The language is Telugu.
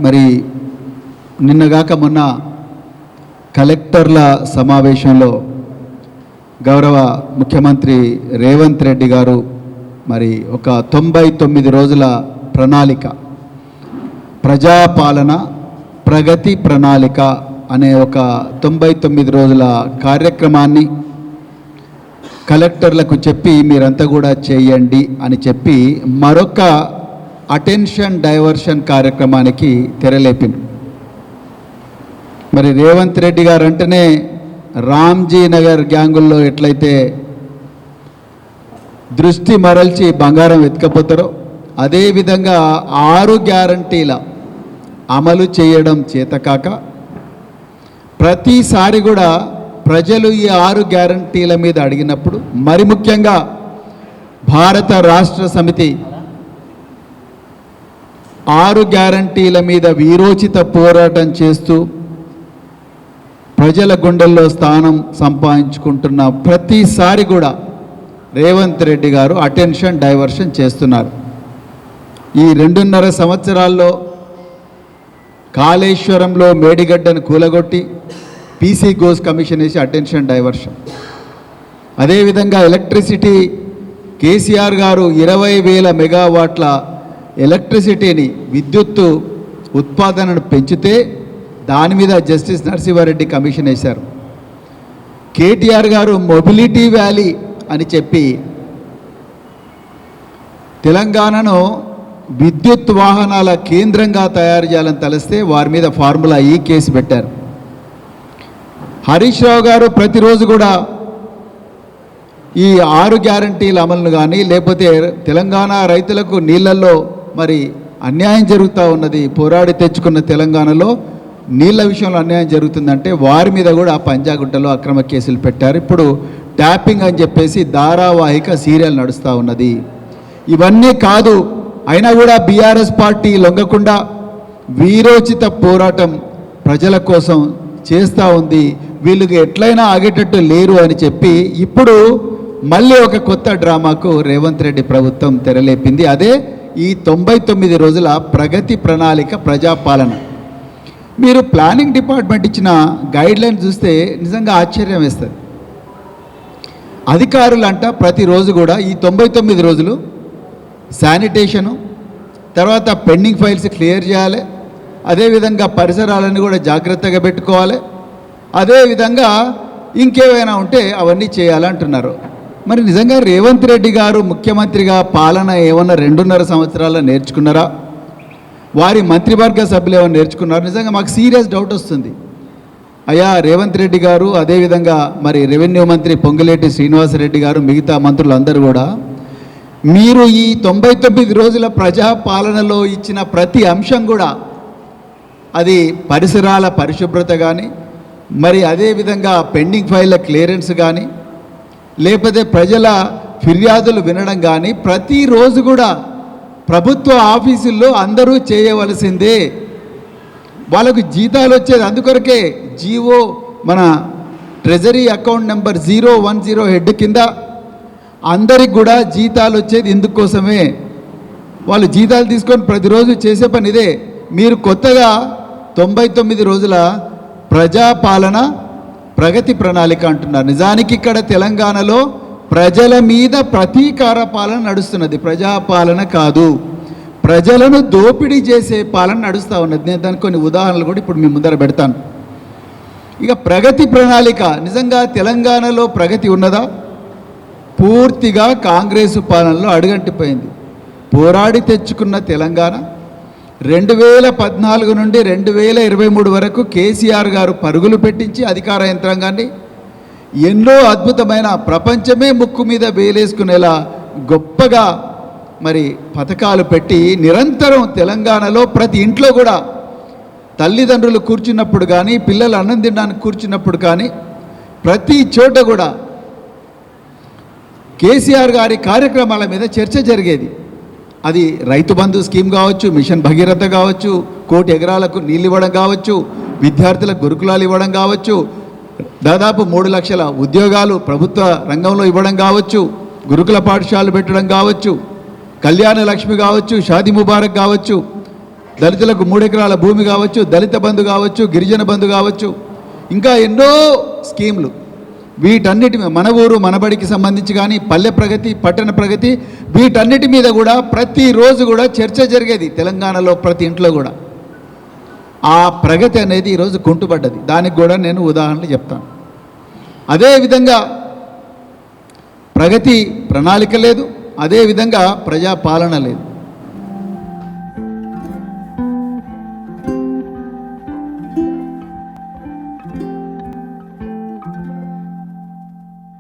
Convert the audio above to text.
మరి నిన్నగాక మొన్న కలెక్టర్ల సమావేశంలో గౌరవ ముఖ్యమంత్రి రేవంత్ రెడ్డి గారు మరి ఒక 99 రోజుల ప్రణాళిక, ప్రజాపాలన ప్రగతి ప్రణాళిక అనే ఒక 99 రోజుల కార్యక్రమాన్ని కలెక్టర్లకు చెప్పి మీరంతా కూడా చేయండి అని చెప్పి మరొక అటెన్షన్ డైవర్షన్ కార్యక్రమానికి తెరలేపింది. మరి రేవంత్ రెడ్డి గారు అంటేనే రామ్జీ నగర్ గ్యాంగుల్లో ఎట్లయితే దృష్టి మరల్చి బంగారం వెతకపోతారో అదేవిధంగా 6 గ్యారంటీల అమలు చేయడం చేతకాక ప్రతిసారి కూడా ప్రజలు ఈ 6 గ్యారంటీల మీద అడిగినప్పుడు, మరి ముఖ్యంగా భారత రాష్ట్ర సమితి 6 గ్యారంటీల మీద వీరోచిత పోరాటం చేస్తూ ప్రజల గుండెల్లో స్థానం సంపాదించుకుంటున్న ప్రతిసారి కూడా రేవంత్ రెడ్డి గారు అటెన్షన్ డైవర్షన్ చేస్తున్నారు. ఈ 2.5 సంవత్సరాల్లో కాళేశ్వరంలో మేడిగడ్డను కూలగొట్టి పీసీ గోస్ కమిషన్ వేసి అటెన్షన్ డైవర్షన్. అదేవిధంగా ఎలక్ట్రిసిటీ కేసీఆర్ గారు 20,000 మెగావాట్ల ఎలక్ట్రిసిటీని విద్యుత్తు ఉత్పాదనను పెంచితే దాని మీద జస్టిస్ నరసింహారెడ్డి కమిషన్ వేశారు. కేటీఆర్ గారు మొబిలిటీ వ్యాలీ అని చెప్పి తెలంగాణను విద్యుత్ వాహనాల కేంద్రంగా తయారు చేయాలని తలిస్తే వారి మీద ఫార్ములా ఈ కేసు పెట్టారు. హరీష్ రావు గారు ప్రతిరోజు కూడా ఈ 6 గ్యారంటీల అమలును కానీ, లేకపోతే తెలంగాణ రైతులకు నీళ్ళల్లో మరి అన్యాయం జరుగుతూ ఉన్నది, పోరాడి తెచ్చుకున్న తెలంగాణలో నీళ్ళ విషయంలో అన్యాయం జరుగుతుందంటే వారి మీద కూడా పంజాగుట్టలో అక్రమ కేసులు పెట్టారు. ఇప్పుడు ట్యాపింగ్ అని చెప్పేసి ధారావాహిక సీరియల్ నడుస్తూ ఉన్నది. ఇవన్నీ కాదు, అయినా కూడా బీఆర్ఎస్ పార్టీ లొంగకుండా వీరోచిత పోరాటం ప్రజల కోసం చేస్తూ ఉంది. వీళ్ళకి ఎట్లయినా ఆగేటట్టు లేరు అని చెప్పి ఇప్పుడు మళ్ళీ ఒక కొత్త డ్రామాకు రేవంత్ రెడ్డి ప్రభుత్వం తెరలేపింది. అదే ఈ 99 రోజుల ప్రగతి ప్రణాళిక ప్రజాపాలన. మీరు ప్లానింగ్ డిపార్ట్మెంట్ ఇచ్చిన గైడ్లైన్ చూస్తే నిజంగా ఆశ్చర్యం వేస్తుంది. అధికారులంట ప్రతిరోజు కూడా ఈ 99 రోజులు శానిటేషను, తర్వాత పెండింగ్ ఫైల్స్ క్లియర్ చేయాలి, అదేవిధంగా పరిసరాలను కూడా జాగ్రత్తగా పెట్టుకోవాలి, అదేవిధంగా ఇంకేమైనా ఉంటే అవన్నీ చేయాలంటున్నారు. మరి నిజంగా రేవంత్ రెడ్డి గారు ముఖ్యమంత్రిగా పాలన ఏమన్నా 2.5 సంవత్సరాల్లో నేర్చుకున్నారా? వారి మంత్రివర్గ సభ్యులు ఏమైనా నేర్చుకున్నారు? నిజంగా మాకు సీరియస్ డౌట్ వస్తుంది. అయ్యా రేవంత్ రెడ్డి గారు, అదేవిధంగా మరి రెవెన్యూ మంత్రి పొంగులేటి శ్రీనివాసరెడ్డి గారు, మిగతా మంత్రులందరూ కూడా మీరు ఈ 99 రోజుల ప్రజాపాలనలో ఇచ్చిన ప్రతి అంశం కూడా, అది పరిసరాల పరిశుభ్రత కానీ, మరి అదేవిధంగా పెండింగ్ ఫైళ్ళ క్లియరెన్స్ కానీ, లేకపోతే ప్రజల ఫిర్యాదులు వినడం కానీ, ప్రతిరోజు కూడా ప్రభుత్వ ఆఫీసుల్లో అందరూ చేయవలసిందే. వాళ్ళకు జీతాలు వచ్చేది అందుకొరకే. జీవో మన ట్రెజరీ అకౌంట్ నెంబర్ 010 హెడ్ కింద అందరికి కూడా జీతాలు వచ్చేది ఇందుకోసమే. వాళ్ళు జీతాలు తీసుకొని ప్రతిరోజు చేసే పని ఇదే. మీరు కొత్తగా 99 రోజుల ప్రజాపాలన ప్రగతి ప్రణాళిక అంటున్నారు. నిజానికి ఇక్కడ తెలంగాణలో ప్రజల మీద ప్రతీకార పాలన నడుస్తున్నది, ప్రజాపాలన కాదు. ప్రజలను దోపిడీ చేసే పాలన నడుస్తూ ఉన్నది. నేను దానికి కొన్ని ఉదాహరణలు కూడా ఇప్పుడు మీ ముందర పెడతాను. ఇక ప్రగతి ప్రణాళిక, నిజంగా తెలంగాణలో ప్రగతి ఉన్నదా? పూర్తిగా కాంగ్రెసు పాలనలో అడుగంటిపోయింది. పోరాడి తెచ్చుకున్న తెలంగాణ 2014 నుండి 2023 వరకు కేసీఆర్ గారు పరుగులు పెట్టించి అధికార యంత్రాంగాన్ని ఎన్నో అద్భుతమైన, ప్రపంచమే ముక్కు మీద వేలేసుకునేలా గొప్పగా మరి పథకాలు పెట్టి నిరంతరం తెలంగాణలో ప్రతి ఇంట్లో కూడా తల్లిదండ్రులు కూర్చున్నప్పుడు కానీ, పిల్లలు అన్నం తినడానికి కూర్చున్నప్పుడు కానీ, ప్రతి చోట కూడా కేసీఆర్ గారి కార్యక్రమాల మీద చర్చ జరిగేది. అది రైతు బంధు స్కీమ్ కావచ్చు, మిషన్ భగీరథ కావచ్చు, 1 కోటి ఎకరాలకు నీళ్ళు ఇవ్వడం కావచ్చు, విద్యార్థులకు గురుకులాలు ఇవ్వడం కావచ్చు, దాదాపు 3 లక్షల ఉద్యోగాలు ప్రభుత్వ రంగంలో ఇవ్వడం కావచ్చు, గురుకుల పాఠశాలలు పెట్టడం కావచ్చు, కళ్యాణ లక్ష్మి కావచ్చు, షాదీ ముబారక్ కావచ్చు, దళితులకు 3 ఎకరాల భూమి కావచ్చు, దళిత బంధు కావచ్చు, గిరిజన బంధు కావచ్చు, ఇంకా ఎన్నో స్కీములు. వీటన్నిటి మన ఊరు మనబడికి సంబంధించి కానీ, పల్లె ప్రగతి, పట్టణ ప్రగతి, వీటన్నిటి మీద కూడా ప్రతిరోజు కూడా చర్చ జరిగేది తెలంగాణలో ప్రతి ఇంట్లో కూడా. ఆ ప్రగతి అనేది ఈరోజు కుంటుపడ్డది. దానికి కూడా నేను ఉదాహరణలు చెప్తాను. అదేవిధంగా ప్రగతి ప్రణాళిక లేదు, అదేవిధంగా ప్రజాపాలన లేదు.